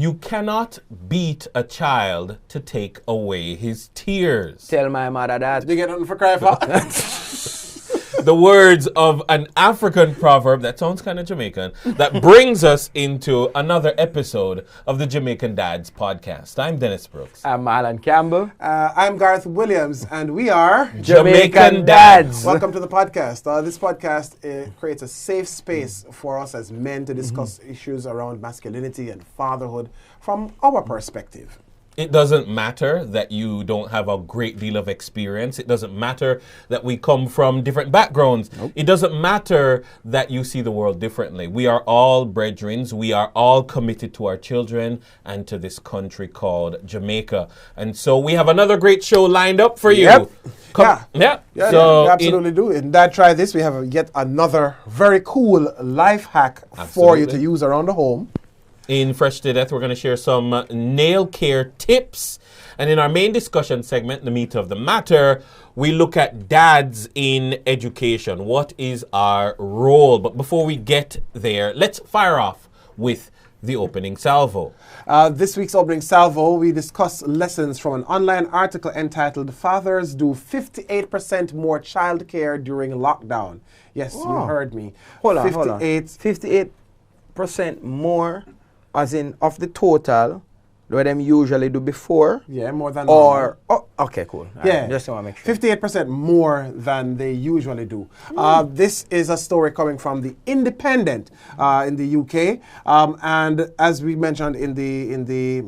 You cannot beat a child to take away his tears. Tell my mother that. You get nothing for cry for. The words of an African proverb that sounds kind of Jamaican that brings us into another episode of the Jamaican Dads podcast. I'm Dennis Brooks. I'm Alan Campbell. I'm Garth Williams, and we are Jamaican Dads. Welcome to the podcast. This podcast creates a safe space for us as men to discuss issues around masculinity and fatherhood from our perspective. It doesn't matter that you don't have a great deal of experience. It doesn't matter that we come from different backgrounds. Nope. It doesn't matter that you see the world differently. We are all brethren. We are all committed to our children and to this country called Jamaica. And so we have another great show lined up for you. Yep. Yeah. So we absolutely do. In Dad Try This, we have yet another very cool life hack for you to use around the home. In Fresh to Death, we're going to share some nail care tips. And in our main discussion segment, the meat of the matter, we look at dads in education. What is our role? But before we get there, let's fire off with the opening salvo. This week's opening salvo, we discuss lessons from an online article entitled Fathers Do 58% More Childcare During Lockdown. Yes, you heard me. Hold on. 58% more, as in of the total, what them usually do before? Yeah, more than or okay, cool. Yeah, just want to make sure. 58% more than they usually do. This is a story coming from the Independent in the UK, and as we mentioned in the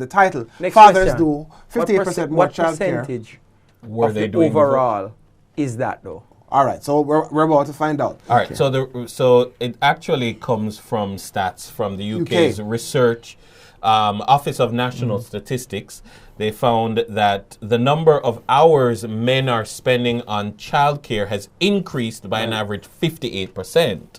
title, Next fathers question. do 58% more what childcare. percentage Were of they the doing overall is that though? All right, so we're about to find out. All right, so it actually comes from stats from the UK's research Office of National Statistics. They found that the number of hours men are spending on childcare has increased by an average 58%.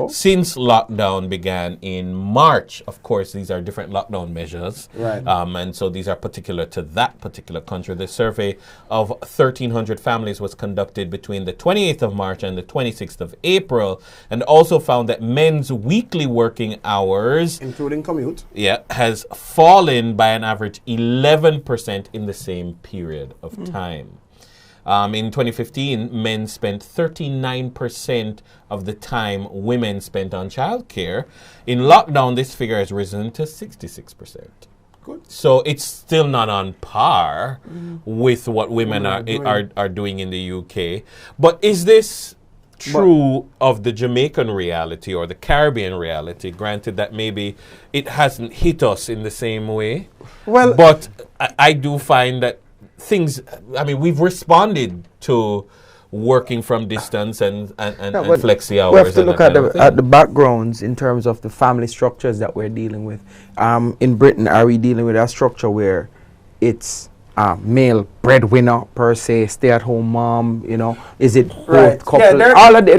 Since lockdown began in March. Of course, these are different lockdown measures. Right. And so these are particular to that particular country. The survey of 1,300 families was conducted between the 28th of March and the 26th of April, and also found that men's weekly working hours, including commute, has fallen by an average 11% in the same period of time. In 2015, men spent 39% of the time women spent on childcare. In lockdown, this figure has risen to 66%. Good. So it's still not on par with what women are doing in the UK. But is this true of the Jamaican reality or the Caribbean reality? Granted that maybe it hasn't hit us in the same way. Well, but I do find that we've responded to working from distance and flexi hours. We have to look at the backgrounds in terms of the family structures that we're dealing with. In Britain, are we dealing with a structure where it's male breadwinner per se, stay-at-home mom, is it both couple? There are lots of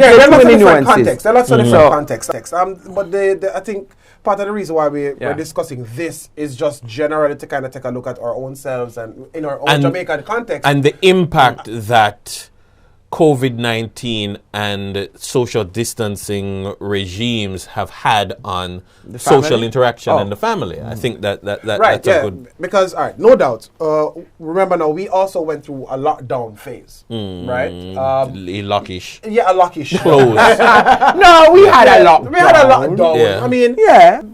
different contexts. There are lots of different contexts. But I think part of the reason why we're discussing this is just generally to kind of take a look at our own selves and in our own Jamaican context. And the impact that COVID-19 and social distancing regimes have had on social interaction and the family. I think that's a good... Because, all right, no doubt. Remember now, we also went through a lockdown phase, right? Lockish. Yeah, a lockish. Close. No, we had a lockdown. We had a lockdown. Yeah. I mean,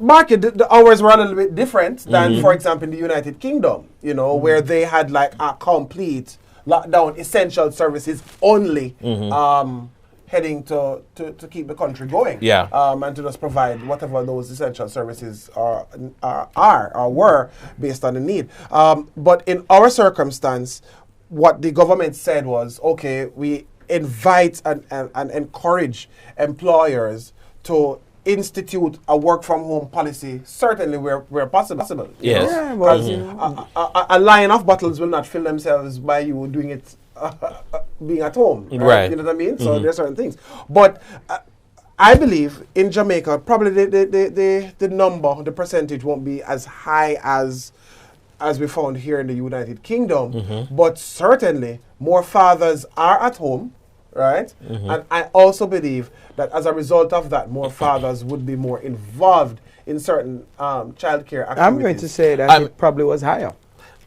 market, the hours were a little bit different than, for example, in the United Kingdom, where they had like a complete lockdown, essential services only, heading to keep the country going. Yeah. And to just provide whatever those essential services are or were based on the need. But in our circumstance, what the government said was, okay, we invite and encourage employers to institute a work-from-home policy, certainly where possible. Yes. A line of bottles will not fill themselves by you doing it being at home. Right. You know what I mean? So there are certain things. But I believe in Jamaica, probably the number, the percentage won't be as high as we found here in the United Kingdom. But certainly more fathers are at home. Right? And I also believe that as a result of that, more fathers would be more involved in certain childcare activities. I'm going to say that it probably was higher.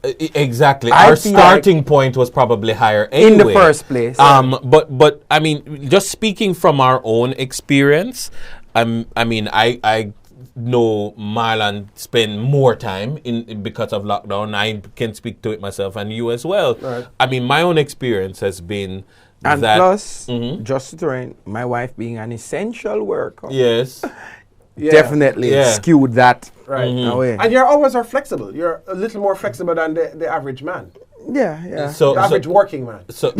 Exactly. I Our feel starting point was probably higher anyway. In the first place. But I mean, just speaking from our own experience, I mean, I know Marlon spend more time in because of lockdown. I can speak to it myself, and you as well. Right. I mean, my own experience has been and that. plus, just to throw in, my wife being an essential worker. Yes. Definitely skewed that away. And your hours are flexible. You're a little more flexible than the average man. Yeah. So The average working man. So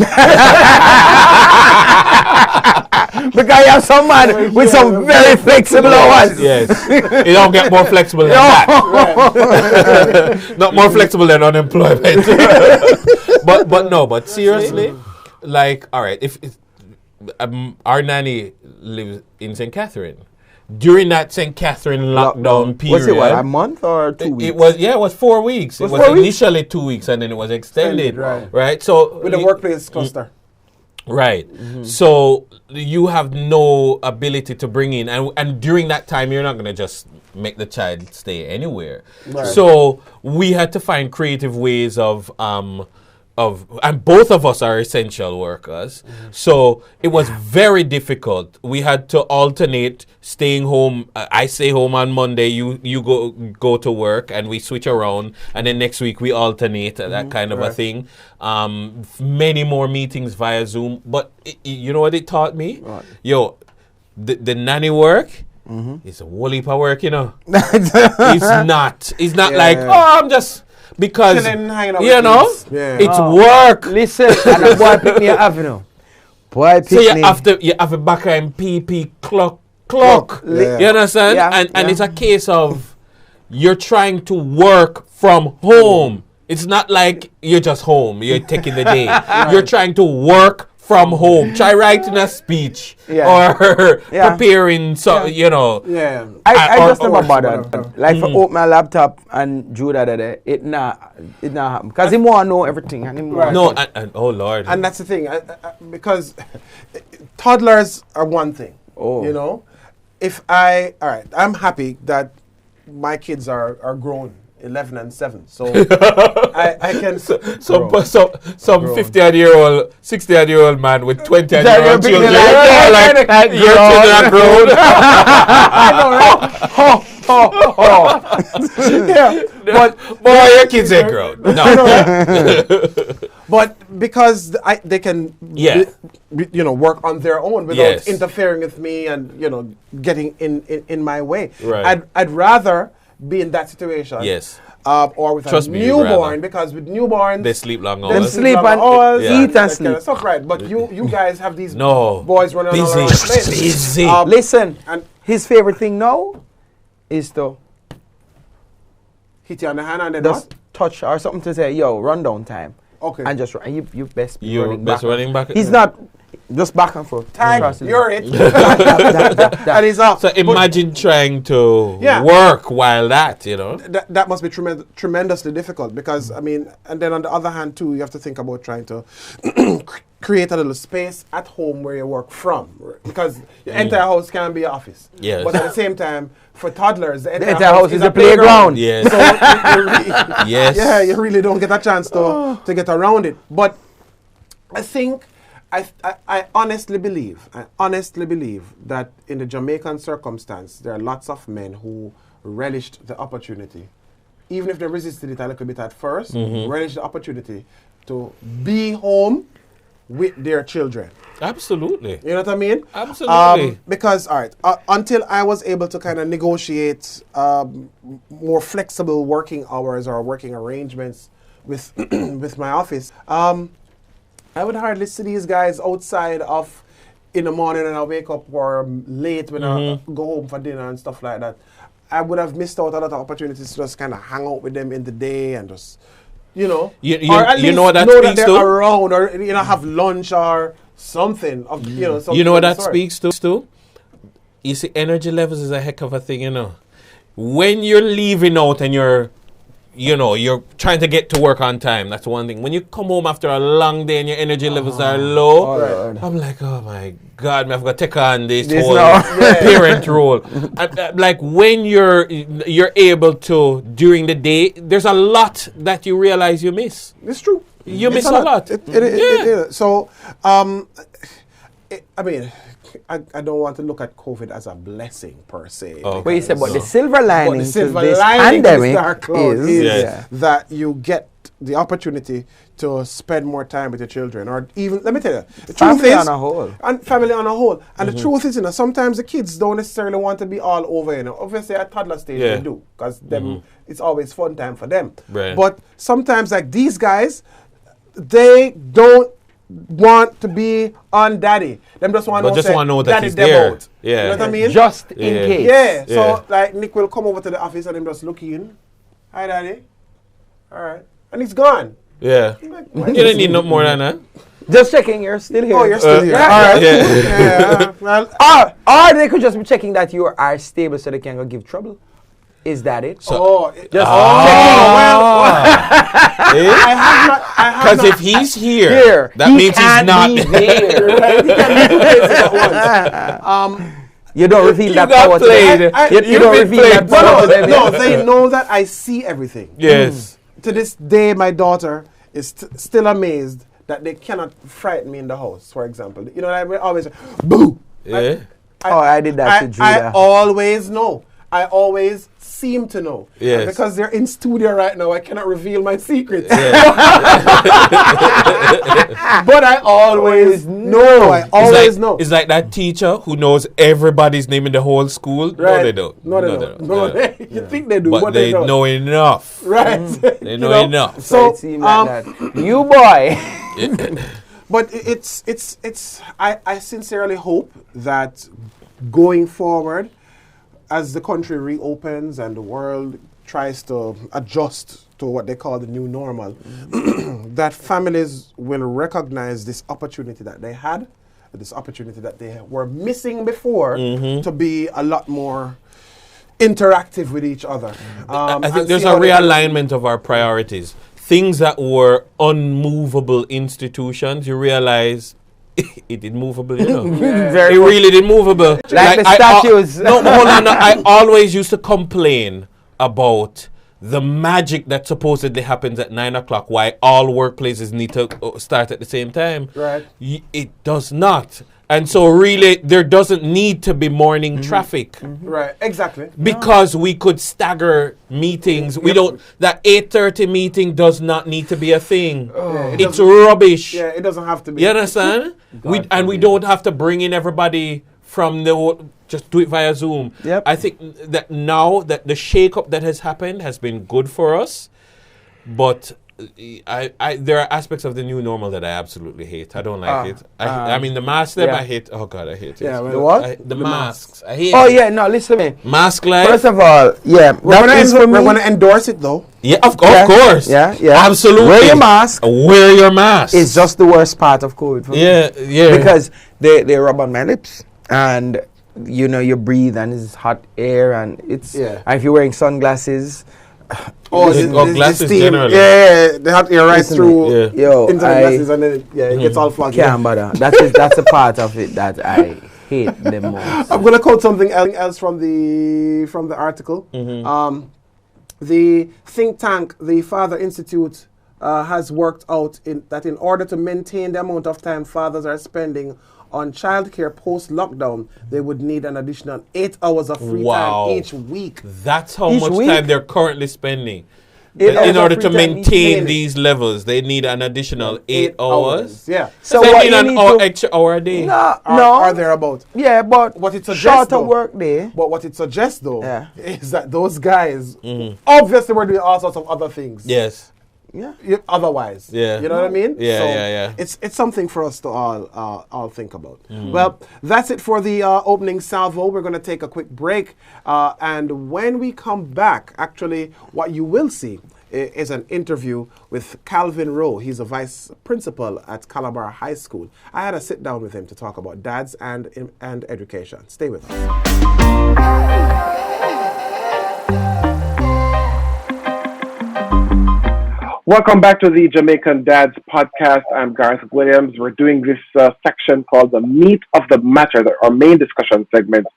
Because you have some man with some very flexible hours. yes, you don't get more flexible than that. Not more flexible than unemployment. but seriously, like, all right, if our nanny lives in St. Catherine. During that St. Catherine lockdown period. Was it what, a month or 2 weeks? It was 4 weeks. It was initially 2 weeks and then it was extended. Right. So with the workplace cluster. Right. So you have no ability to bring in and during that time you're not gonna just make the child stay anywhere. Right. So we had to find creative ways of and both of us are essential workers. So it was very difficult. We had to alternate staying home. I stay home on Monday, you go to work, and we switch around, and then next week we alternate, that kind of a thing. Many more meetings via Zoom. But you know what it taught me? Right. Yo, the nanny work, it's a whole heap of work, you know. It's not like, I'm just... Because, you know, it's work. Listen, and the boy pick me an avenue. Boy pick so me. you have a back end PP clock. You understand? And it's a case of you're trying to work from home. It's not like you're just home. You're taking the day. You're trying to work from home. Try writing a speech or preparing, you know. I just never bothered. Like for open my laptop and do that, it not happen. Because he want to know everything. And oh Lord. And that's the thing. Because toddlers are one thing. You know. I'm happy that my kids are grown. 11 and 7, so I can some 50-year-old 60-year-old man with 20-year-old children like your children are grown. But your kids ain't grown. No. But because they can work on their own without interfering with me and getting in my way. Right. I'd rather be in that situation. Yes. Or with a newborn, because with newborns they sleep long hours. They sleep and eat and sleep. Kind of stuff, right? But you guys have these boys running around. Busy. Listen, and his favorite thing now is to hit you on the hand and then just touch or something to say, yo, rundown time. Okay. And just you best be running back. He's not just back and forth. You're it. And he's up. So imagine trying to work while that, That must be tremendously difficult because, and then on the other hand too, you have to think about trying to create a little space at home where you work from. Because your entire house can be your office. Yes. But at the same time, for toddlers, the entire house is a playground. Yes. So you really don't get a chance to get around it. But I think I honestly believe that in the Jamaican circumstance, there are lots of men who relished the opportunity, even if they resisted it a little bit at first, relished the opportunity to be home with their children. Absolutely. You know what I mean? Absolutely. Because, all right, until I was able to kind of negotiate more flexible working hours or working arrangements with with my office, I would hardly see these guys outside in the morning and I wake up or late when I go home for dinner and stuff like that. I would have missed out a lot of opportunities to just kind of hang out with them in the day and just, you or at least know what that know speaks that to? they're around or, have lunch or something. Something you know what that speaks to? You see, energy levels is a heck of a thing, When you're leaving out and you're you're trying to get to work on time. That's one thing. When you come home after a long day and your energy levels are low, I'm like, oh my God, I've got to take on this whole parent role. Like when you're able to during the day, there's a lot that you realize you miss. It's true. You miss a lot. It is. So, I mean, I don't want to look at COVID as a blessing per se. But you said, but the silver lining to this lining pandemic is that you get the opportunity to spend more time with your children, or even, let me tell you, the family truth is, on a whole. And family on a whole. And the truth is, sometimes the kids don't necessarily want to be all over, Obviously, at toddler stage, they do, because it's always fun time for them. Right. But sometimes, like these guys, they don't want to be on daddy. Them just want to know that he's there. Yeah. You know what I mean? Just in case. Yeah. So, like, Nick will come over to the office and him just look in. Hi, daddy. All right. And he's gone. Yeah. Like, you don't need no more than that. Just checking, you're still here. Oh, you're still here. Yeah. All right. Yeah. Well, or they could just be checking that you are stable so they can't go give trouble. Is that it? So, just checking. I have because if he's here, that means he's not there. He can't be two places at once. You don't reveal that got power played. to them. You You don't been reveal that played. power to them. No, they know that I see everything. Yes. To this day, my daughter is still amazed that they cannot frighten me in the house, for example. You know, I always say, boo! Yeah. I did that to Judah. I always know. I always seem to know. Yes. And because they're in studio right now, I cannot reveal my secrets. Yeah. But I always know. I always know. It's like that teacher who knows everybody's name in the whole school. Right. No, they don't. No, they don't. You think they do, but they don't. know enough. Right. They know enough. So it seemed like that. You boy. But I sincerely hope that going forward, as the country reopens and the world tries to adjust to what they call the new normal, that families will recognize this opportunity that they had, this opportunity that they were missing before, to be a lot more interactive with each other. I think there's a realignment of our priorities. Things that were unmovable institutions, you realize it did movable, It really did movable. Like the statues. No, hold on. No, I always used to complain about the magic that supposedly happens at 9 o'clock, why all workplaces need to start at the same time. Right. It does not. And so really, there doesn't need to be morning traffic. Right, exactly. Because we could stagger meetings. We don't, that 8:30 meeting does not need to be a thing. It's rubbish. Yeah, it doesn't have to be. You understand? We don't have to bring in everybody from just do it via Zoom. Yep. I think that now that the shake-up that has happened has been good for us, but there are aspects of the new normal that I absolutely hate. I don't like it. I mean, the masks, I hate. Oh God, I hate it. Yeah, The what? The masks. I hate Oh it. yeah, no, listen to me. Mask life. First of all, We're going to endorse it though. Yeah, of course. Yeah. Absolutely. Wear your mask. Wear your mask. It's just the worst part of COVID for me. Yeah. Because they rub on my lips and you breathe and it's hot air and it's and if you're wearing sunglasses. Glasses generally. Yeah, they have air right through into the glasses and then it gets all foggy. Can't bother. That's a part of it that I hate the most. I'm gonna quote something else from the article. The think tank, the Father Institute, has worked out that in order to maintain the amount of time fathers are spending on childcare post-lockdown, they would need an additional 8 hours of free time each week. That's how much time they're currently spending. In order to maintain these levels, they need an additional 8 hours. Yeah. So they need an extra hour a day. Or thereabout. Yeah, but what it suggests, shorter work day. But what it suggests, though, is that those guys obviously were doing all sorts of other things. Yes. Yeah. Otherwise. Yeah. You know what I mean? Yeah. It's something for us to all think about. Well, that's it for the opening salvo. We're going to take a quick break. And when we come back, actually, what you will see is an interview with Calvin Rowe. He's a vice principal at Calabar High School. I had a sit down with him to talk about dads and education. Stay with us. Welcome back to the Jamaican Dads podcast. I'm Gareth Williams. We're doing this section called the meat of the matter, our main discussion segment,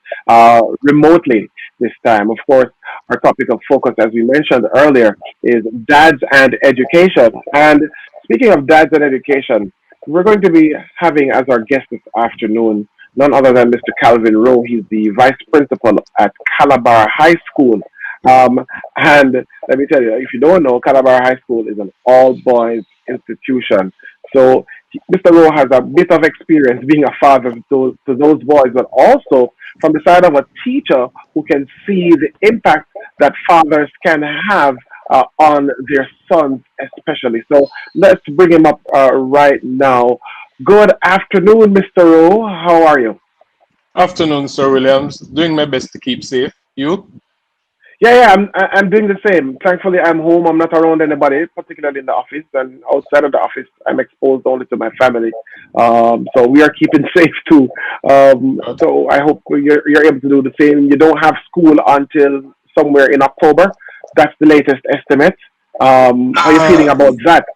remotely this time. Of course, our topic of focus, as we mentioned earlier, is dads and education. And speaking of dads and education, we're going to be having as our guest this afternoon none other than Mr. Calvin Rowe. He's the vice principal at Calabar High School. And let me tell you, if you don't know, Calabar High School is an all boys institution. So Mr. Rowe has a bit of experience being a father to those boys, but also from the side of a teacher who can see the impact that fathers can have on their sons, especially. So let's bring him up right now. Good afternoon, Mr. Rowe. How are you? Afternoon, Sir Williams. Doing my best to keep safe. You? Yeah, I'm doing the same. Thankfully, I'm home. I'm not around anybody, particularly in the office. And outside of the office, I'm exposed only to my family. So we are keeping safe too. Good. So I hope you're able to do the same. You don't have school until somewhere in October. That's the latest estimate. How are you feeling Uh, about that?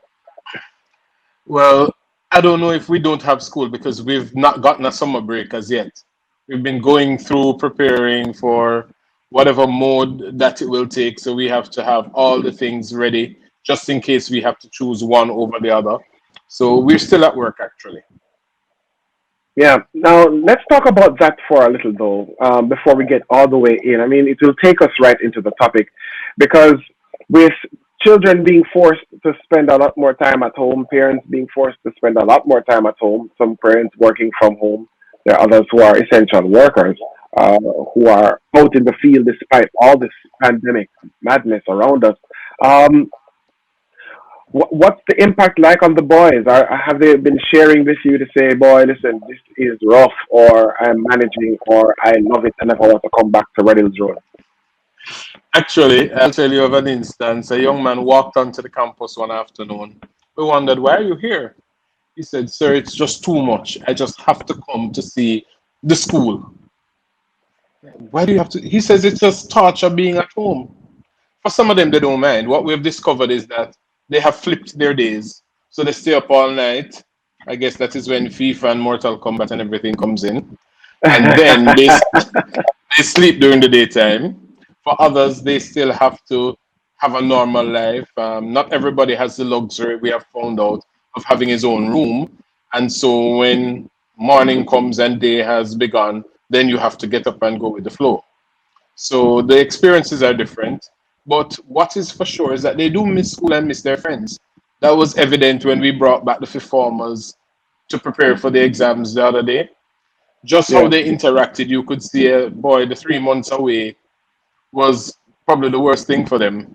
well, I don't know if we don't have school because we've not gotten a summer break as yet. We've been going through preparing for whatever mode that it will take. So we have to have all the things ready just in case we have to choose one over the other. So we're still at work actually. Yeah. Now let's talk about that for a little though, before we get all the way in. I mean, it will take us right into the topic, because with children being forced to spend a lot more time at home, parents being forced to spend a lot more time at home, some parents working from home, there are others who are essential workers, uh, who are out in the field despite all this pandemic madness around us. Um, what's the impact like on the boys? Have they been sharing with you to say, boy, listen, this is rough, or I'm managing, or I love it and never want to come back to Red Hills Road? Actually, I'll tell you of an instance. A young man walked onto the campus one afternoon. We wondered, why are you here? He said, sir, it's just too much. I just have to come to see the school. Why do you have to? He says it's just torture being at home. For some of them, they don't mind. What we've discovered is that they have flipped their days. So they stay up all night. I guess that is when FIFA and Mortal Kombat and everything comes in. And then they sleep during the daytime. For others, they still have to have a normal life. Not everybody has the luxury, we have found out, of having his own room. And so when morning comes and day has begun, then you have to get up and go with the flow. So the experiences are different. But what is for sure is that they do miss school and miss their friends. That was evident when we brought back the fifth formers to prepare for the exams the other day. Just how Yeah, they interacted, you could see, boy, the 3 months away was probably the worst thing for them.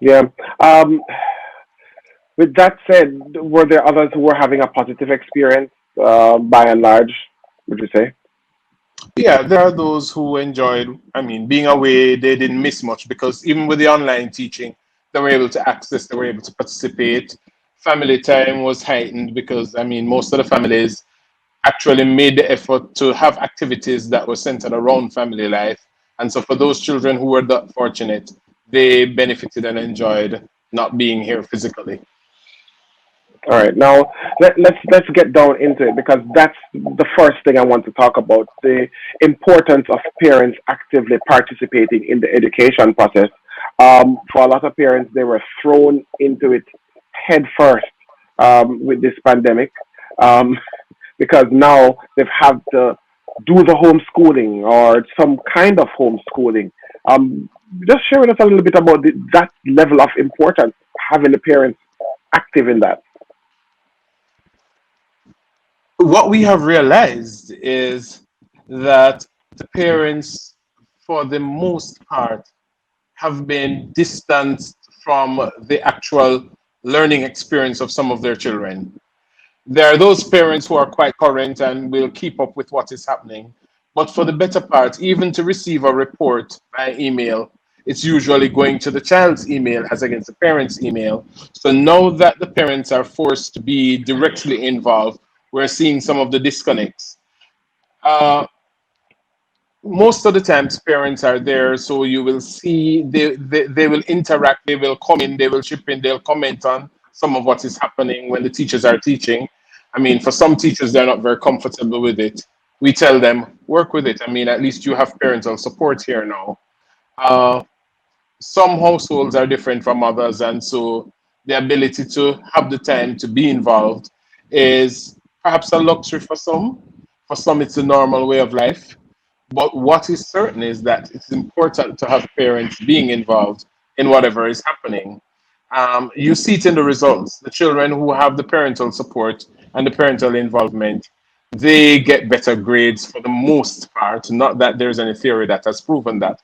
yeah. Um, with that said, were there others who were having a positive experience, by and large, would you say? Yeah, there are those who enjoyed, I mean, being away, they didn't miss much because even with the online teaching, they were able to access, they were able to participate. Family time was heightened because, I mean, most of the families actually made the effort to have activities that were centered around family life. And so for those children who were that fortunate, they benefited and enjoyed not being here physically. All right, now let's get down into it, because that's the first thing I want to talk about: the importance of parents actively participating in the education process. For a lot of parents, they were thrown into it head first, with this pandemic, um, because now they've had to do the homeschooling or some kind of homeschooling. Um, just share with us a little bit about that level of importance, having the parents active in that. What we have realized is that the parents, for the most part, have been distanced from the actual learning experience of some of their children. There are those parents who are quite current and will keep up with what is happening. But for the better part, even to receive a report by email, it's usually going to the child's email as against the parent's email. So now that the parents are forced to be directly involved, we're seeing some of the disconnects. Uh, most of the times parents are there, so you will see they will interact, they will come in, they will chip in, they'll comment on some of what is happening when the teachers are teaching. I mean, for some teachers, they're not very comfortable with it. We tell them, work with it. I mean, at least you have parental support here now. Uh, some households are different from others, and so the ability to have the time to be involved is perhaps a luxury for some. For some, it's a normal way of life. But what is certain is that it's important to have parents being involved in whatever is happening. You see it in the results. The children who have the parental support and the parental involvement, they get better grades for the most part. Not that there's any theory that has proven that.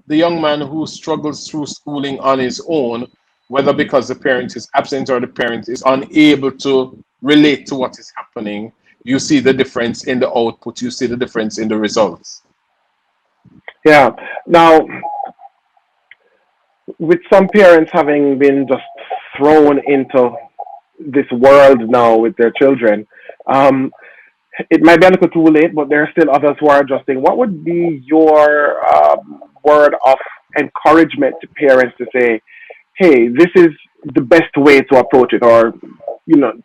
The young man who struggles through schooling on his own, whether because the parent is absent or the parent is unable to relate to what is happening, you see the difference in the output, you see the difference in the results. Yeah. Now, with some parents having been just thrown into this world now with their children, um, it might be a little too late, but there are still others who are adjusting. What would be your word of encouragement to parents to say, hey, this is the best way to approach it, or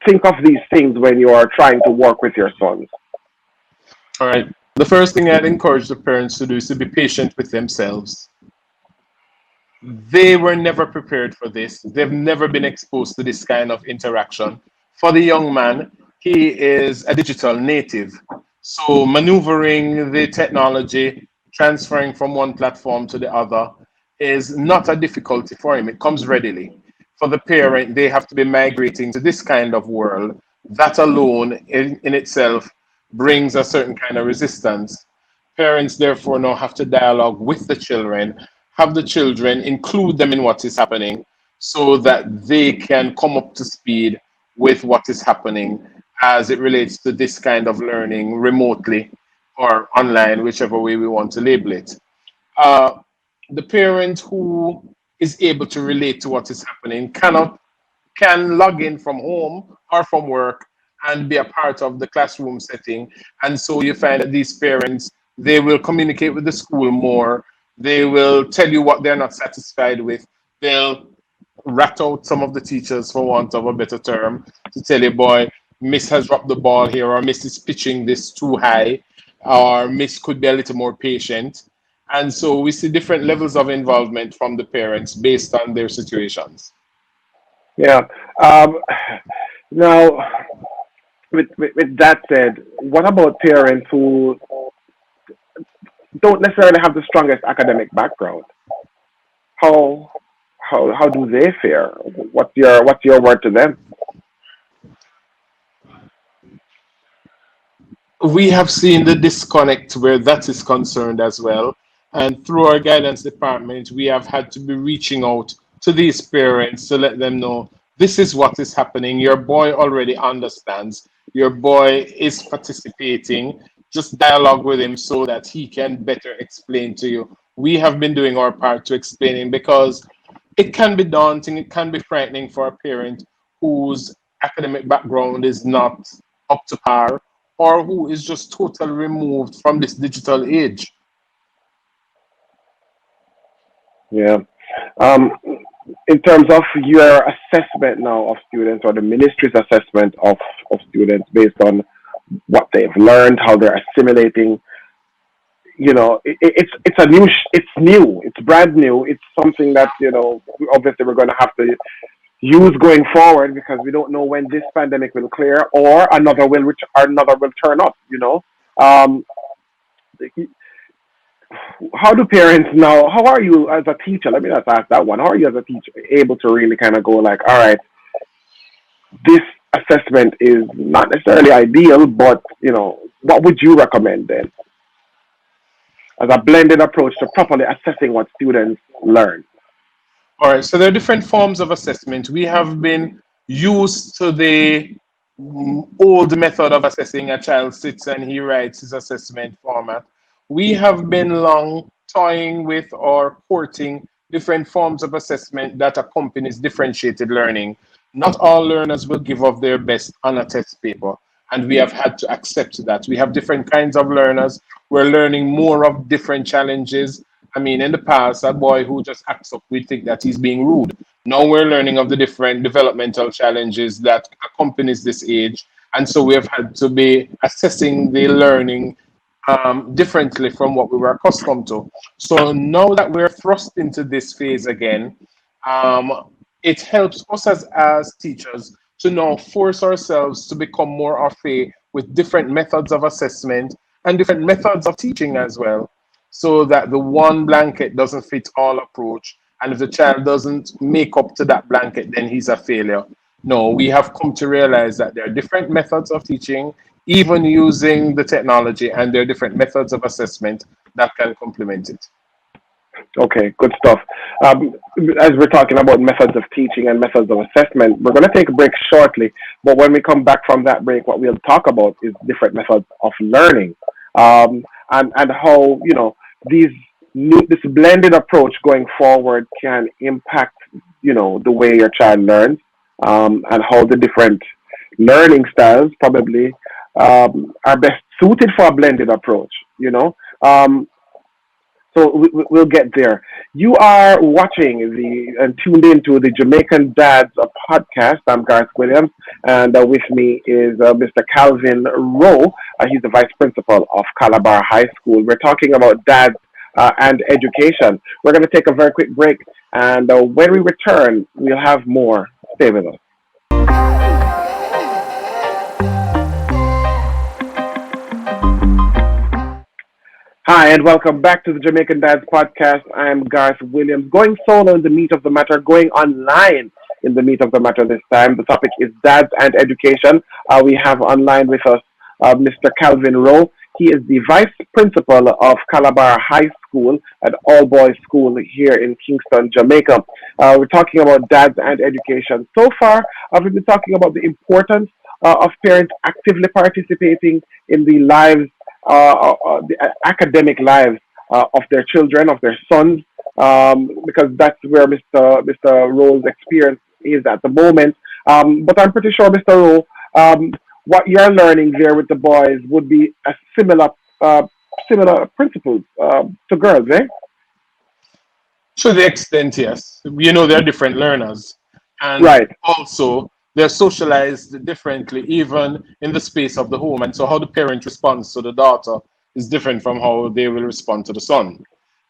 think of these things when you are trying to work with your sons? All right. The first thing I'd encourage the parents to do is to be patient with themselves. They were never prepared for this. They've never been exposed to this kind of interaction. For the young man, he is a digital native. So maneuvering the technology, transferring from one platform to the other is not a difficulty for him. It comes readily. For the parent, they have to be migrating to this kind of world. That alone in itself brings a certain kind of resistance. Parents, therefore, now have to dialogue with the children, have the children include them in what is happening so that they can come up to speed with what is happening as it relates to this kind of learning remotely or online, whichever way we want to label it. Uh, the parent who is able to relate to what is happening can log in from home or from work and be a part of the classroom setting. And so you find that these parents, they will communicate with the school more. They will tell you what they're not satisfied with. They'll rat out some of the teachers, for want of a better term, to tell you, boy, Miss has dropped the ball here, or Miss is pitching this too high, or Miss could be a little more patient. And so we see different levels of involvement from the parents based on their situations. Yeah. Um, Now, with that said, what about parents who don't necessarily have the strongest academic background? How how do they fare? What's your word to them? We have seen the disconnect where that is concerned as well. And through our guidance department, we have had to be reaching out to these parents to let them know this is what is happening. Your boy already understands. Your boy is participating. Just dialogue with him so that he can better explain to you. We have been doing our part to explaining because it can be daunting, it can be frightening for a parent whose academic background is not up to par or who is just totally removed from this digital age. Yeah. Um, in terms of your assessment now of students, or the ministry's assessment of students based on what they've learned, how they're assimilating, it's new, it's brand new, it's something that obviously we're going to have to use going forward because we don't know when this pandemic will clear or another will turn up. Um, how do parents now? How are you as a teacher? Let me just ask that one. How are you as a teacher able to really kind of go like, all right, this assessment is not necessarily ideal, but what would you recommend then as a blended approach to properly assessing what students learn? All right, so there are different forms of assessment. We have been used to the old method of assessing. A child sits and he writes his assessment format. We have been long toying with or courting different forms of assessment that accompanies differentiated learning. Not all learners will give up their best on a test paper. and we have had to accept that. We have different kinds of learners. We're learning more of different challenges. I mean, in the past, a boy who just acts up, we think that he's being rude. Now we're learning of the different developmental challenges that accompanies this age, and so we have had to be assessing the learning differently from what we were accustomed to. So now that we're thrust into this phase again, um, it helps us as teachers to now force ourselves to become more au fait with different methods of assessment and different methods of teaching as well, so that the one blanket doesn't fit all approach. And if the child doesn't make up to that blanket, then he's a failure. No, we have come to realize that there are different methods of teaching, even using the technology, and there are different methods of assessment that can complement it. Okay, good stuff. Um, as we're talking about methods of teaching and methods of assessment, we're going to take a break shortly. But when we come back from that break, what we'll talk about is different methods of learning, and how these this blended approach going forward can impact the way your child learns, and how the different learning styles probably are best suited for a blended approach. Um, so we'll get there. You are watching and tuned into the Jamaican Dads podcast. I'm Garth Williams, and with me is Mr. Calvin Rowe. He's the vice principal of Calabar High School. We're talking about dads and education. We're going to take a very quick break, and when we return, we'll have more. Stay with us. Hi, and welcome back to the Jamaican Dads podcast. I am Garth Williams, going solo in the meat of the matter, going online in the meat of the matter this time. The topic is dads and education. We have online with us Mr. Calvin Rowe. He is the vice principal of Calabar High School, an all-boys school here in Kingston, Jamaica. We're talking about dads and education. So far, we've been talking about the importance of parents actively participating in the lives the academic lives of their children, of their sons, because that's where Mr. Rowe's experience is at the moment. But I'm pretty sure, Mr. Rowe, what you're learning there with the boys would be a similar principles to girls, eh? To the extent, yes. They're different learners. And Right. also, they're socialized differently, even in the space of the home. And so, how the parent responds to the daughter is different from how they will respond to the son.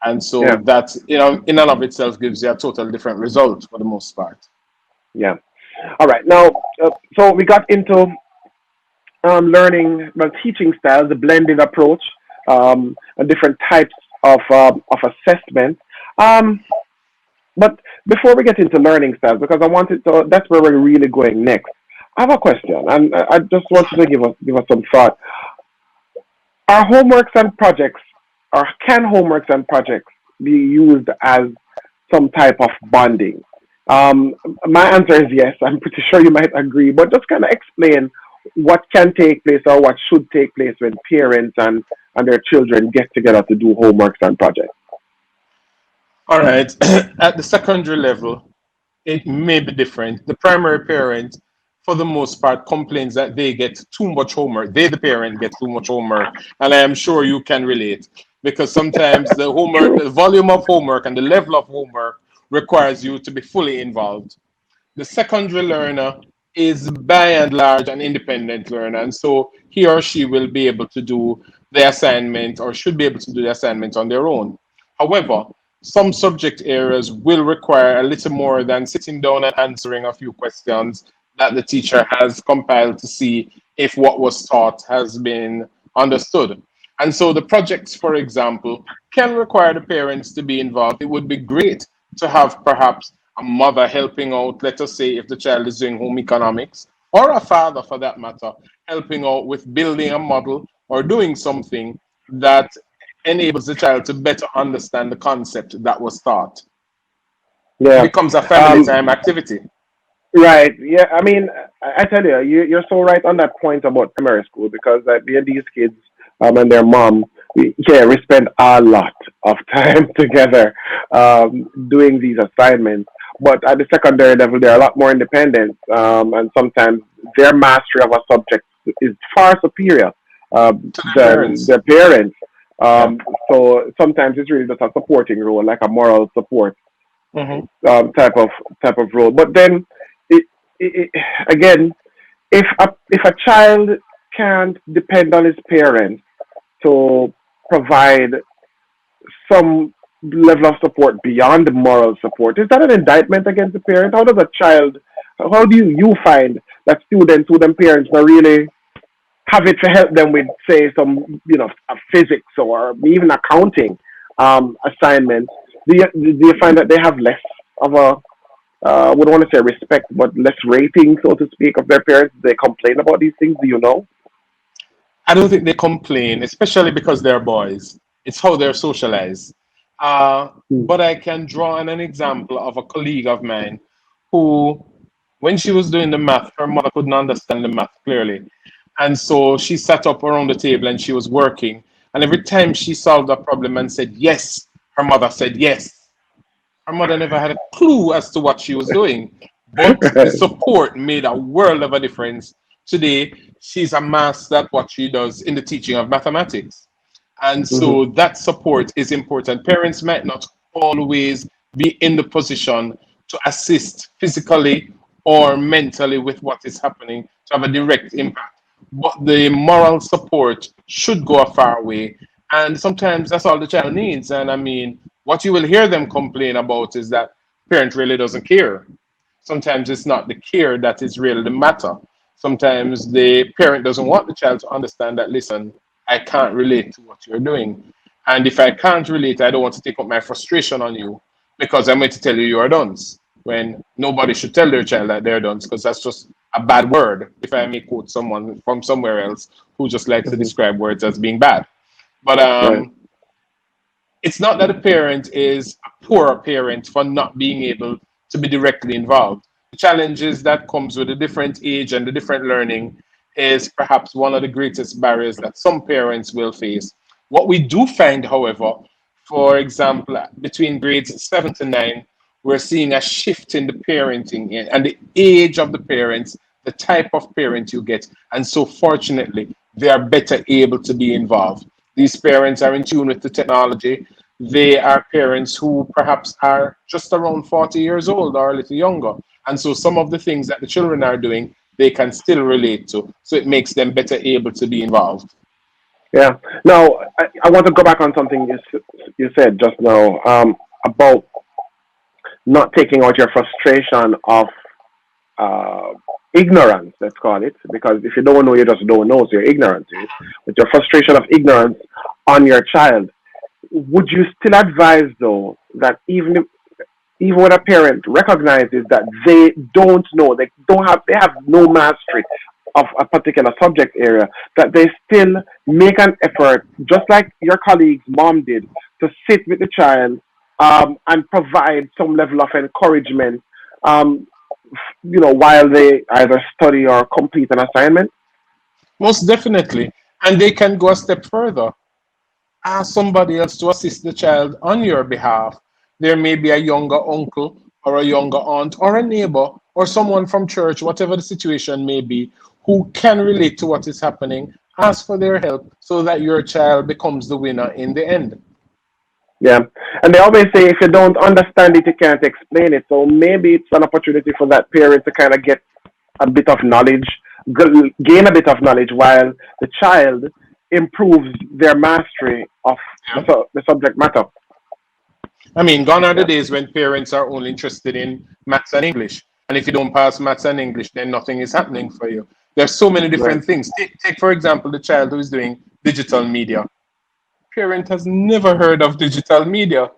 And so, Yeah. that, in and of itself gives you a totally different result for the most part. Yeah. All right. Now, so we got into learning, well, teaching styles, the blended approach, and different types of assessment. Um, but before we get into learning styles, because I wanted to, that's where we're really going next. I have a question, and I just want you to give us some thought. Are homeworks and projects, or can homeworks and projects be used as some type of bonding? Um, my answer is yes. I'm pretty sure you might agree, but just kind of explain what can take place or what should take place when parents and their children get together to do homeworks and projects. All right. At the secondary level, it may be different. The primary parent, for the most part, complains that they get too much homework. They, the parent, get too much homework. And I am sure you can relate, because sometimes the homework, True. the volume of homework and the level of homework requires you to be fully involved. The secondary learner is by and large an independent learner, and so he or she will be able to do the assignment or should be able to do the assignment on their own. However, some subject areas will require a little more than sitting down and answering a few questions that the teacher has compiled to see if what was taught has been understood. And so the projects, for example, can require the parents to be involved. It would be great to have perhaps a mother helping out, let us say, if the child is doing home economics, or a father for that matter, helping out with building a model or doing something that enables the child to better understand the concept that was taught. It Yeah. becomes a family Um, time activity. right. Yeah. I mean, I tell you, you're so right on that point about primary school, because these kids and their mom, we spend a lot of time together doing these assignments. But at the secondary level, they're a lot more independent, and sometimes their mastery of a subject is far superior To their than parents. their parents. Yeah. So sometimes it's really just a supporting role, like a moral support Hmm. type of role. But then, it, it, again, if a child can't depend on his parents to provide some level of support beyond moral support, is that an indictment against the parent? How do you find that students who them parents not really have it to help them with, say, some, physics or even accounting assignments? Do you find that they have less of a, I wouldn't want to say respect, but less rating, so to speak, of their parents? They complain about these things. Do you know? I don't think they complain, especially because they're boys. It's how they're socialized. Mm. But I can draw on an example of a colleague of mine who, when she was doing the math, her mother couldn't understand the math clearly. And so she sat up around the table and she was working. And every time she solved a problem and said yes, her mother said yes. Her mother never had a clue as to what she was doing, but the support made a world of a difference. Today, she's a master at what she does in the teaching of mathematics. And Hmm. so that support is important. Parents might not always be in the position to assist physically or mentally with what is happening to have a direct impact. But the moral support should go a far way. And sometimes that's all the child needs. And I mean, what you will hear them complain about is that parent really doesn't care. Sometimes it's not the care that is really the matter. Sometimes the parent doesn't want the child to understand that, listen, I can't relate to what you're doing. And if I can't relate, I don't want to take up my frustration on you because I'm going to tell you you are dunce. When nobody should tell their child that they're dunce because that's just a bad word, if I may quote someone from somewhere else who just likes to Hmm. describe words as being bad. But Right. it's not that a parent is a poor parent for not being able to be directly involved. The challenges that comes with the different age and the different learning is perhaps one of the greatest barriers that some parents will face. What we do find, however, for example, between grades 7 to 9, we're seeing a shift in the parenting and the age of the parents, the type of parent you get. And so, fortunately, they are better able to be involved. These parents are in tune with the technology. They are parents who perhaps are just around 40 years old or a little younger. And so some of the things that the children are doing, they can still relate to. So it makes them better able to be involved. Yeah. Now, I want to go back on something you said just now, about not taking out your frustration of uh, ignorance, let's call it, because if you don't know, you just don't know, so you're ignorant to it. But your frustration of ignorance on your child, would you still advise, though, that even when a parent recognizes that they don't know, they have no mastery of a particular subject area, that they still make an effort, just like your colleague's mom did, to sit with the child, and provide some level of encouragement, um, while they either study or complete an assignment? Most definitely. And they can go a step further. Ask somebody else to assist the child on your behalf. There may be a younger uncle or a younger aunt or a neighbor or someone from church, whatever the situation may be, who can relate to what is happening. Ask for their help so that your child becomes the winner in the end. Yeah. And they always say if you don't understand it, you can't explain it. So maybe it's an opportunity for that parent to kind of get a bit of knowledge, gain a bit of knowledge while the child improves their mastery of Yeah. the subject matter. I mean, gone are the Yeah. days when parents are only interested in maths and English. And if you don't pass maths and English, then nothing is happening for you. There's so many Right. different things. Take for example, the child who is doing digital media. Parent has never heard of digital media.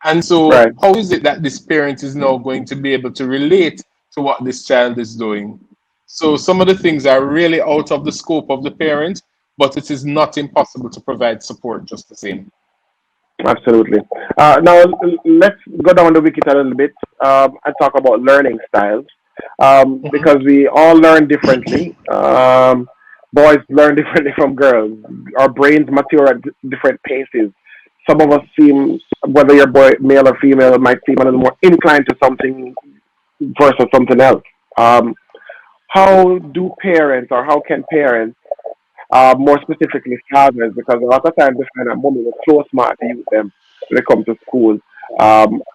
And so, Right. how is it that this parent is now going to be able to relate to what this child is doing? So, some of the things are really out of the scope of the parent, but it is not impossible to provide support just the same. Absolutely. Now, let's go down the wiki a little bit, and talk about learning styles, Mhm. because we all learn differently. Boys learn differently from girls. Our brains mature at different paces. Some of us seem, whether you're boy, male or female, might seem a little more inclined to something versus something else. Um, how do parents, or how can parents, more specifically fathers, because a lot of times they find that mommy was so smart to use them when it comes to school,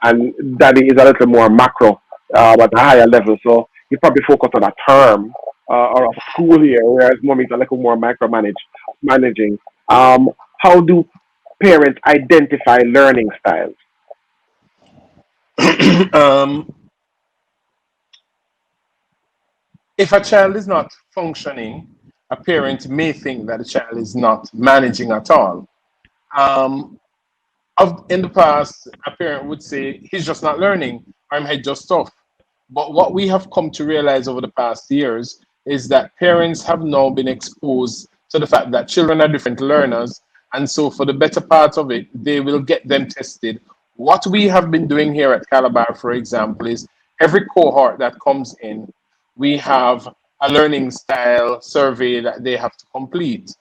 and daddy is a little more macro, at a higher level. So you probably focus on a term, or a school year, whereas mommy is a little more managing. How do parents identify learning styles? um, if a child is not functioning, a parent may think that the child is not managing at all. Um, in the past, a parent would say, he's just not learning, or he's just tough. But what we have come to realize over the past years is that parents have now been exposed to the fact that children are different learners. And so, for the better part of it, they will get them tested. What we have been doing here at Calabar, for example, is every cohort that comes in, we have a learning style survey that they have to complete.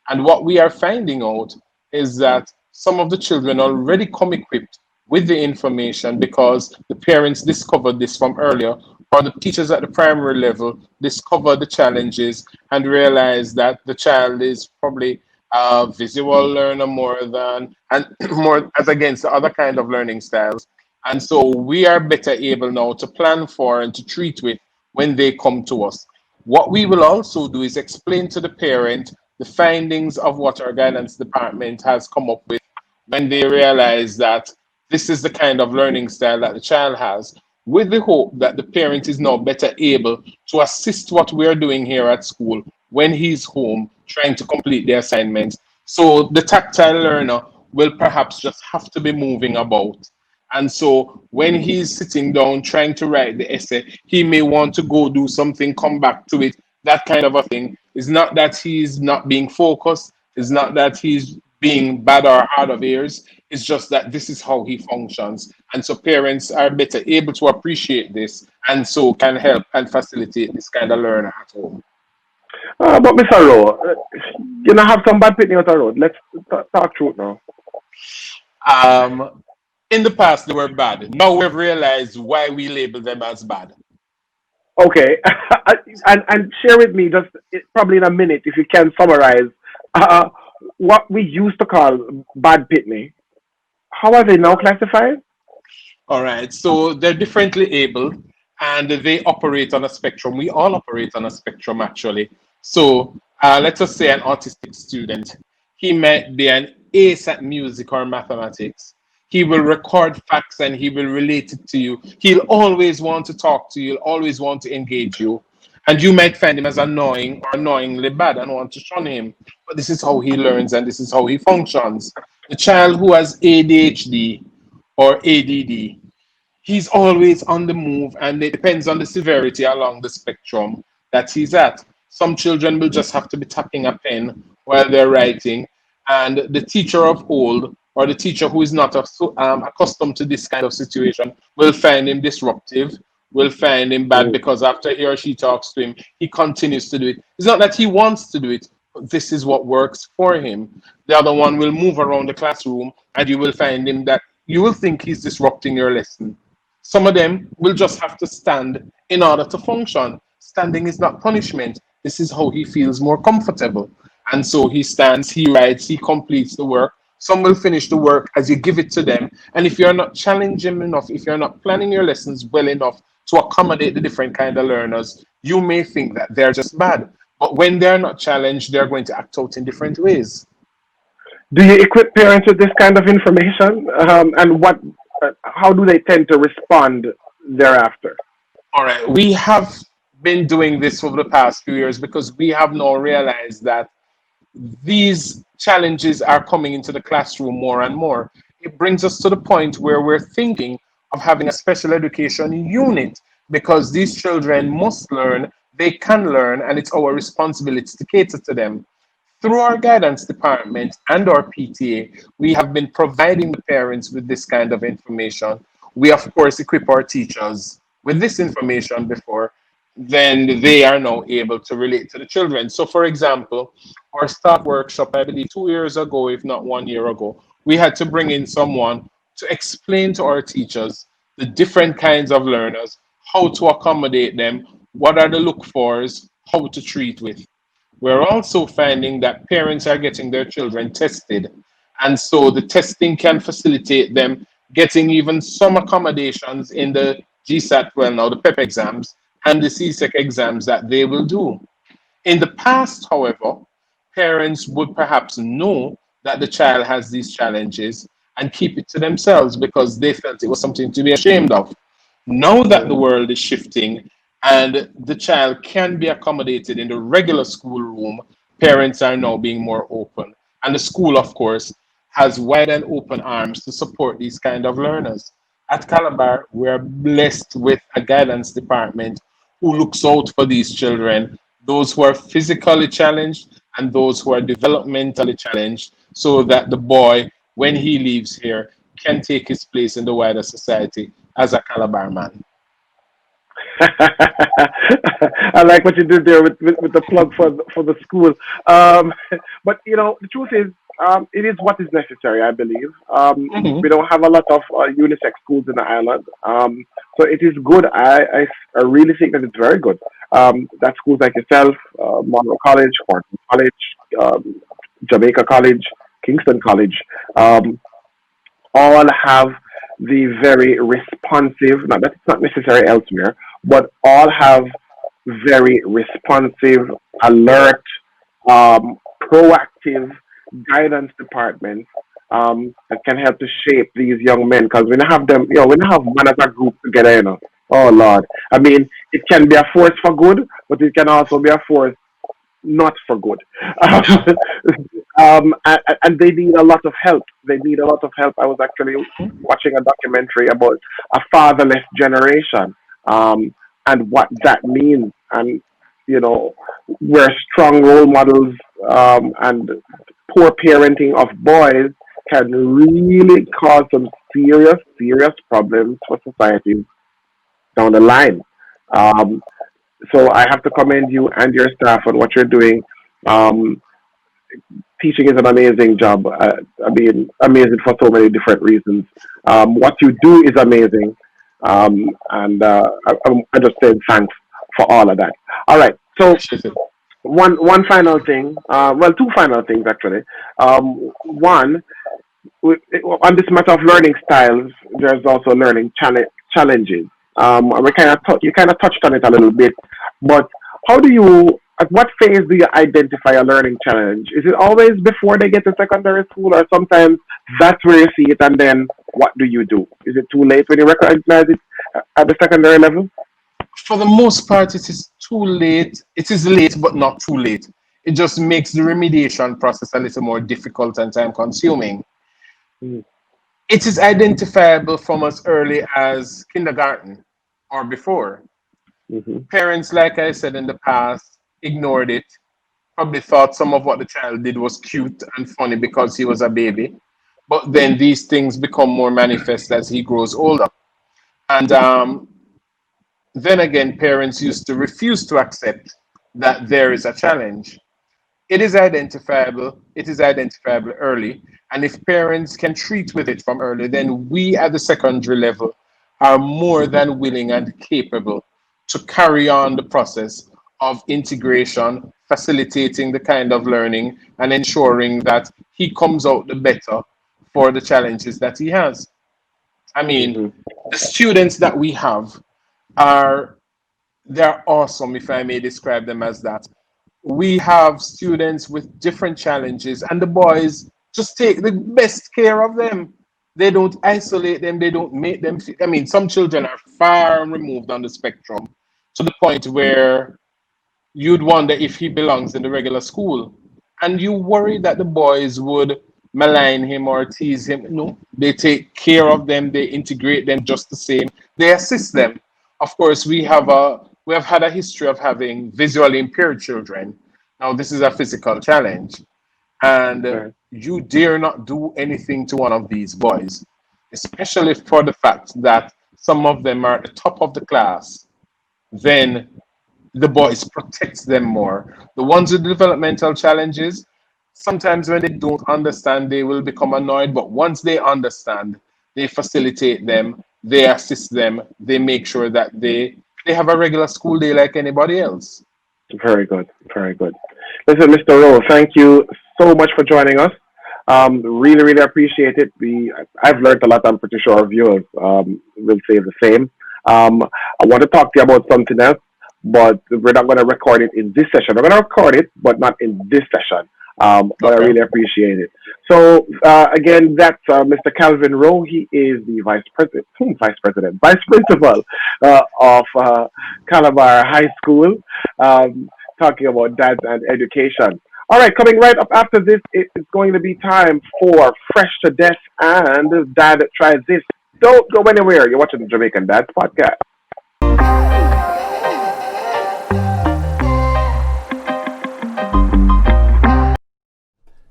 And what we are finding out is that some of the children already come equipped with the information because the parents discovered this from earlier, or the teachers at the primary level discovered the challenges and realized that the child is probably a visual learner more than, and more as against the other kind of learning styles. And so we are better able now to plan for and to treat with when they come to us. What we will also do is explain to the parent the findings of what our guidance department has come up with when they realize that this is the kind of learning style that the child has, with the hope that the parent is now better able to assist what we're doing here at school when he's home trying to complete the assignments. So the tactile learner will perhaps just have to be moving about. And so when he's sitting down trying to write the essay, he may want to go do something, come back to it, that kind of a thing. It's not that he's not being focused, it's not that he's being bad or hard of ears. It's just that this is how he functions. And so parents are better able to appreciate this and so can help and facilitate this kind of learner at home. But Mr. Rowe, you know, have some bad pitney out the road. Let's talk truth now. Um, in the past, they were bad. Now we've realized why we label them as bad. Okay, and share with me just probably in a minute if you can summarize uh, what we used to call bad pitney. How are they now classified? All right, so they're differently able and they operate on a spectrum. We all operate on a spectrum, actually. So let us say an autistic student. He might be an ace at music or mathematics. He will record facts and he will relate it to you. He'll always want to talk to you, he'll always want to engage you. And you might find him as annoying or annoyingly bad and want to shun him. But this is how he learns and this is how he functions. The child who has ADHD or ADD, he's always on the move and it depends on the severity along the spectrum that he's at. Some children will just have to be tapping a pen while they're writing, and the teacher of old or the teacher who is not accustomed to this kind of situation will find him disruptive, will find him bad Mm. because after he or she talks to him, he continues to do it. It's not that he wants to do it, but this is what works for him. The other one will move around the classroom and you will find him that you will think he's disrupting your lesson. Some of them will just have to stand in order to function. Standing is not punishment. This is how he feels more comfortable. And so he stands, he writes, he completes the work. Some will finish the work as you give it to them. And if you're not challenging enough, if you're not planning your lessons well enough to accommodate the different kind of learners, you may think that they're just bad. But when they're not challenged, they're going to act out in different ways. Do you equip parents with this kind of information, and how do they tend to respond thereafter? All right, we have been doing this over the past few years because we have now realized that these challenges are coming into the classroom more and more. It brings us to the point where we're thinking of having a special education unit because these children must learn, they can learn, and it's our responsibility to cater to them. Through our guidance department and our PTA, we have been providing the parents with this kind of information. We, of course, equip our teachers with this information before, then they are now able to relate to the children. So, for example, our staff workshop, I believe 2 years ago, if not 1 year ago, we had to bring in someone to explain to our teachers the different kinds of learners, how to accommodate them, what are the look fors, how to treat with. We're also finding that parents are getting their children tested. And so the testing can facilitate them getting even some accommodations in the GSAT, well, now the PEP exams and the CSEC exams that they will do. In the past, however, parents would perhaps know that the child has these challenges and keep it to themselves because they felt it was something to be ashamed of. Now that the world is shifting and the child can be accommodated in the regular schoolroom, parents are now being more open. And the school, of course, has wide and open arms to support these kind of learners. At Calabar, we're blessed with a guidance department who looks out for these children, those who are physically challenged and those who are developmentally challenged, so that the boy, when he leaves here, can take his place in the wider society as a Calabar man. I like what you did there with the plug for the school. Um, but the truth is, it is what is necessary. I believe we Mhm. don't have a lot of unisex schools in the island, so it is good. I really think that it's very good. That schools like yourself, Monroe College, Horton College, Jamaica College, Kingston College. Um, all have the very responsive, not that it's not necessary elsewhere, but all have very responsive, alert, proactive guidance departments that can help to shape these young men. Because when I have them, when I have one as a group together, oh Lord, I mean, it can be a force for good, but it can also be a force not for good. And they need a lot of help. They need a lot of help. I was actually watching a documentary about a fatherless generation and what that means. And, you know, where strong role models and poor parenting of boys can really cause some serious, serious problems for society down the line. Um, so I have to commend you and your staff on what you're doing. Um, Teaching is an amazing job. I mean, amazing for so many different reasons. What you do is amazing, and I just say thanks for all of that. All right. So Appreciate it. one final thing. Well, two final things actually. One, on this matter of learning styles, there's also learning challenges. And we you kind of touched on it a little bit, but how do you? At what phase do you identify a learning challenge? Is it always before they get to secondary school, or sometimes that's where you see it, and then what do you do? Is it too late when you recognize it at the secondary level? For the most part, it is too late. It is late, but not too late. It just makes the remediation process a little more difficult and time consuming. Mm-hmm. It is identifiable from as early as kindergarten or before. Mm-hmm. Parents, like I said in the past, ignored it, probably thought some of what the child did was cute and funny because he was a baby. But then these things become more manifest as he grows older. And then again, parents used to refuse to accept that there is a challenge. It is identifiable early. And if parents can treat with it from early, then we at the secondary level are more than willing and capable to carry on the process of integration, facilitating the kind of learning and ensuring that he comes out the better for the challenges that he has. I mean, Mm-hmm. the students that we have are they're awesome, if I may describe them as that. We have students with different challenges, and the boys just take the best care of them. They don't isolate them, they don't make them feel. I mean, some children are far removed on the spectrum to the point where you'd wonder if he belongs in the regular school. And you worry that the boys would malign him or tease him. No, they take care of them, they integrate them just the same, they assist them. Of course, we have had a history of having visually impaired children. Now, this is a physical challenge, and Right. you dare not do anything to one of these boys, especially for the fact that some of them are at the top of the class. Then the boys protect them more. The ones with developmental challenges, sometimes when they don't understand, they will become annoyed. But once they understand, they facilitate them, they assist them, they make sure that they They have a regular school day like anybody else. Very good. Very good. Listen, Mr. Rowe, thank you so much for joining us. Really, really appreciate it. I've learned a lot. I'm pretty sure our viewers will say the same. I want to talk to you about something else, but we're not going to record it in this session. We're going to record it, but not in this session. But I really appreciate it. So again, that's Mr. Calvin Rowe. He is the vice principal of Calabar High School, talking about dads and education. All right, coming right up after this, it's going to be time for Fresh to Death and Dad Tries This. Don't go anywhere. You're watching the Jamaican Dads Podcast.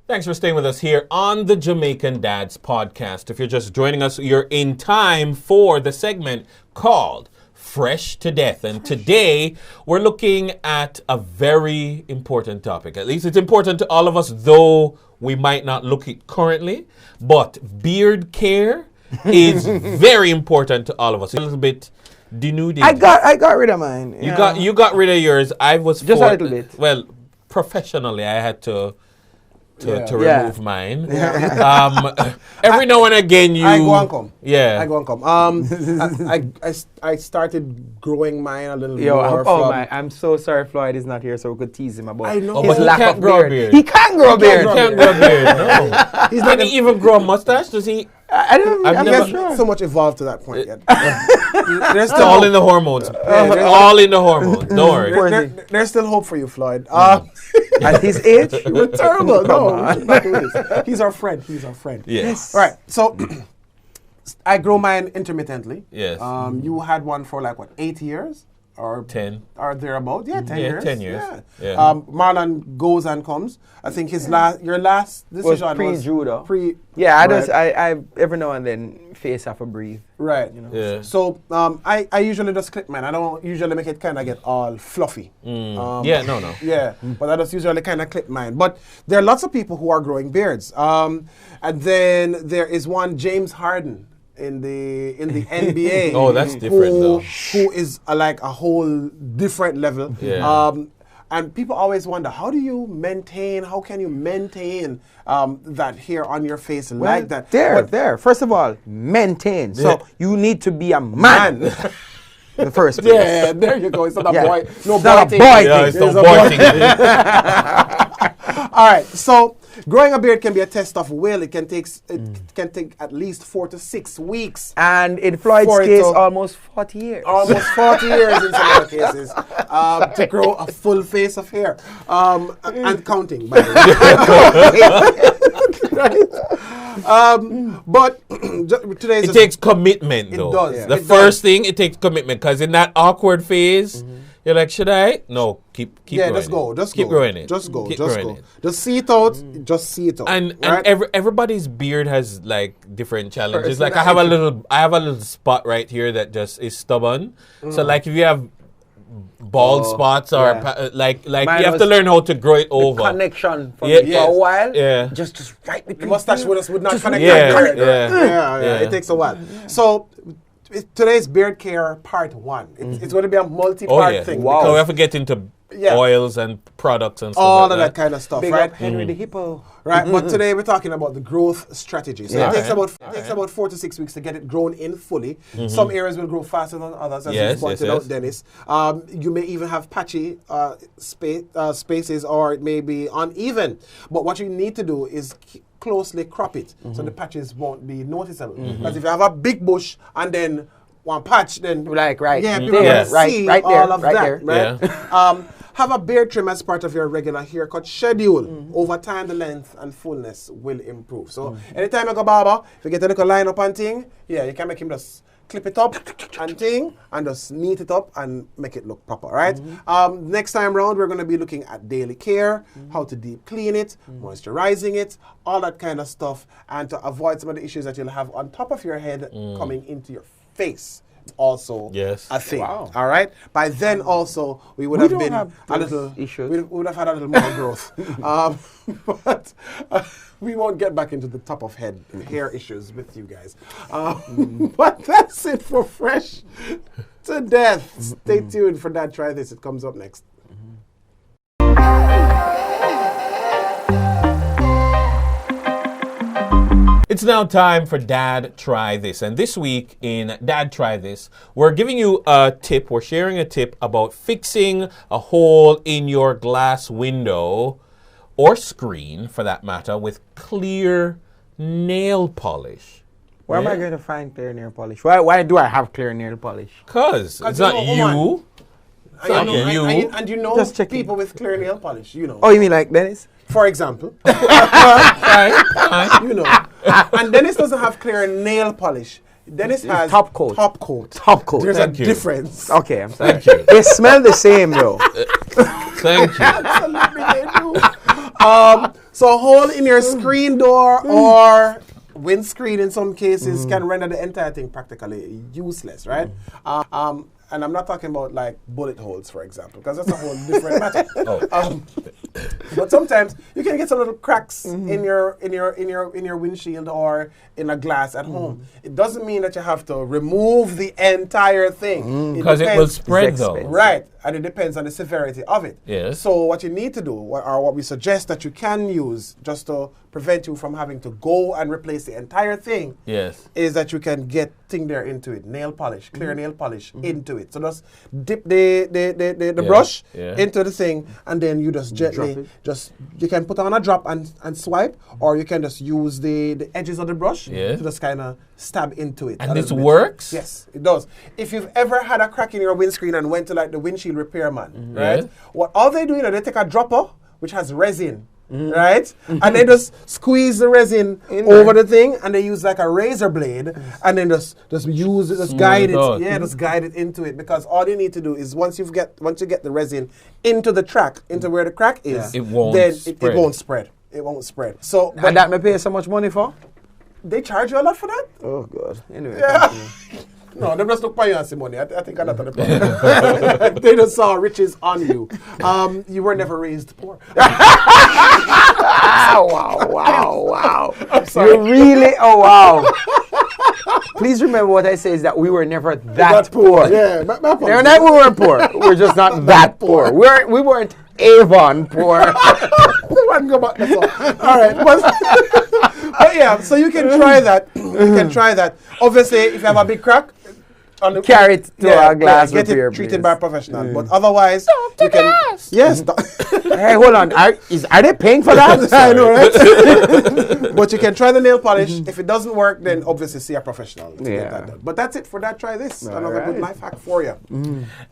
Thanks for staying with us here on the Jamaican Dads Podcast. If you're just joining us, you're in time for the segment called Fresh to Death. And today we're looking at a very important topic. At least it's important to all of us, though we might not look it currently. But beard care is very important to all of us. A little bit denuded. I got rid of mine. You got rid of yours. I was just a little bit. Well, professionally, I had to remove mine. Every now and again, I go and come. Yeah. I go and come. I started growing mine a little more. I'm so sorry Floyd is not here, so we could tease him about I know. his But he lack can't of grow a beard. beard. He can grow a beard. He can't grow a beard. No. He's Can not he even grow a mustache? Does he? I'm never- not sure. so much evolved to that point yet. There's It's still all hope. in the hormones. there's- All in the hormones. Don't worry. There's still hope for you, Floyd. At his age, You're terrible. No, on. we should not do this. He's our friend. He's our friend. Yes. All right. So I grow mine intermittently. Yes. You had one for like what, 8 years or 10. or thereabout? Yeah, 10 Yeah, years. 10 years. Yeah. Yeah. Marlon goes and comes. I think your last decision pre-judo. Pre. yeah, Right. I every now and then face off a breathe. Right. Yeah. So I usually just clip mine. I don't usually make it kind of get all fluffy. Yeah, no. Yeah, but I just usually kind of clip mine. But there are lots of people who are growing beards. And then there is one, James Harden, in the NBA. Oh, that's different, though. Who is like a whole different level. Yeah. And people always wonder, how can you maintain that hair on your face like that? There. First of all, maintain. So you need to be a man. The first place. Yeah, there you go. It's not a Yeah. boy. No It's not boy a thing. boy Yeah, thing. it's no boy thing. All right, so growing a beard can be a test of will. It can take at least 4 to 6 weeks. And in Floyd's For it case, to- almost 40 years. Almost 40 years in some other cases to grow a full face of hair. And counting, by the way. Right? But today's It takes commitment, though. does. The It first thing, it takes commitment. Because in that awkward phase, you're like, should I? No, keep yeah, growing just go. it. Just keep go. growing it. Just go. Keep Just growing go. it. Just see it out. Just see it out. And right? everybody's beard has like different challenges. Like I have a little spot right here that just is stubborn. So like if you have bald spots or like Mine you have to was learn how to grow it over. Connection for Yeah. me for a while. Yeah. Just right the between mustache would not connect. Yeah, that yeah, yeah. yeah. It takes a while. So today's beard care part 1. It's going to be a multi-part thing. Wow. So we have to get into oils and products and stuff All like of that kind of stuff, Big right? up Henry the Hippo. Right, but today we're talking about the growth strategy. So Yeah. it takes Alright. about 4 to 6 weeks to get it grown in fully. Some areas will grow faster than others, as Yes, you pointed yes, out, Dennis. You may even have patchy spaces, or it may be uneven. But what you need to do is closely crop it so the patches won't be noticeable. Because if you have a big bush and then one patch, then Like right yeah, there, people will right see there, all of right that, there. right? Have a beard trim as part of your regular haircut schedule. Over time, the length and fullness will improve. So anytime you go barber, if you get a little line up and thing, yeah, you can make him just clip it up and thing, and just neat it up and make it look proper, right? Next time round, we're going to be looking at daily care, how to deep clean it, moisturizing it, all that kind of stuff, and to avoid some of the issues that you'll have on top of your head coming into your face. Also a thing. Wow. All right. By then also we would We have don't been have a those little issues. We would have had a little more growth. But we won't get back into the top of head hair issues with you guys. But that's it for Fresh to death. Stay tuned for Dad Try This. It comes up next. It's now time for Dad Try This. And this week in Dad Try This, we're giving you a tip. We're sharing a tip about fixing a hole in your glass window or screen, for that matter, with clear nail polish. Where am I going to find clear nail polish? Why do I have clear nail polish? Because it's not you. And you know Just checking. people with clear nail polish, you know. Oh, you mean like Dennis? For example. Fine. You know. And Dennis doesn't have clear nail polish. Dennis has top coat. Top coat. Top coat. There's Thank a you. difference. Okay, I'm sorry. Thank you. They smell the same though. Thank you. Absolutely they do. So a hole in your screen door or windscreen in some cases can render the entire thing practically useless, right? And I'm not talking about like bullet holes, for example, because that's a whole different matter. But sometimes you can get some little cracks in your windshield or in a glass at home. It doesn't mean that you have to remove the entire thing. Because it will spread though. Right, and it depends on the severity of it. Yes. So what you need to do, or what we suggest that you can use just to prevent you from having to go and replace the entire thing, Yes. is that you can get thing there into it, nail polish, clear nail polish into it. So just dip the brush into the thing, and then you just gently, you can put on a drop and swipe, or you can just use the edges of the brush to just kind of stab into it. And this works? Yes, it does. If you've ever had a crack in your windscreen and went to like the windshield repairman, right? What all they do, they take a dropper which has resin. Right? And they just squeeze the resin over the thing, and they use like a razor blade, and then just use it, just guide it. Yeah, just guide it into it, because all you need to do is once you get the resin into the track, into where the crack is, It won't it won't spread. It won't spread. So And that may pay so much money for? they charge you a lot for that? Oh God. Anyway. No, they just look for you and say money. I think that's the problem. They just saw riches on you. You were never raised poor. Wow. I'm sorry. You really, wow. Please remember what I say is that we were never that poor. Yeah, Never that we weren't poor. We're just not that poor. We weren't Avon poor. Go back, that's all right. But yeah, so you can try that. You can try that. Obviously, if you have a big crack, carry it to a glass get repair it treated place. by a professional. But otherwise, you can. Yes. Hey, hold on. Are they paying for that? I know, right? But you can try the nail polish. If it doesn't work, then obviously see a professional to get that done. But that's it for that. Try this. Another good life hack for you.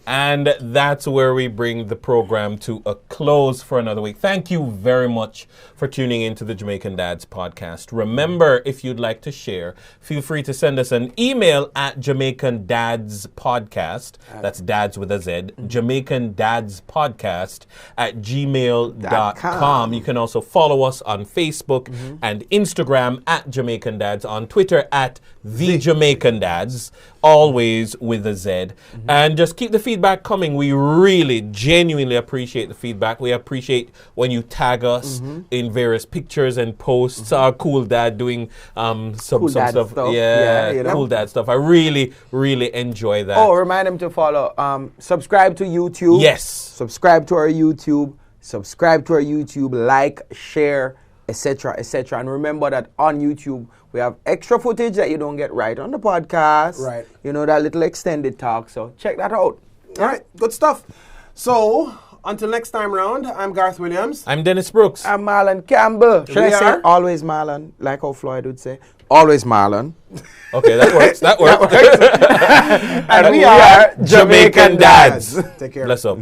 And that's where we bring the program to a close for another week. Thank you very much for tuning into the Jamaican Dads podcast. Remember, if you'd like to share, feel free to send us an email at Jamaican Dads Podcast. That's dads with a Z. Jamaican Dads Podcast at gmail.com. You can also follow us on Facebook and Instagram at Jamaican Dads, on Twitter at The Jamaican Dads, always with a Z. And just keep the feedback coming. We really, genuinely appreciate the feedback. We appreciate when you tag us in various pictures and posts. Our cool dad doing some stuff. Yeah, cool dad stuff. I really, really enjoy that. Oh, remind them to follow. Subscribe to YouTube. Yes. Subscribe to our YouTube. Like, share, etc., etc. And remember that on YouTube, we have extra footage that you don't get right on the podcast. Right. You know, that little extended talk. So check that out. All right, good stuff. So, until next time round, I'm Garth Williams. I'm Dennis Brooks. I'm Marlon Campbell. Should I say always Marlon, like how Floyd would say? Always Marlon. Okay, that works. That works. And we are Jamaican Dads. Take care. Bless up.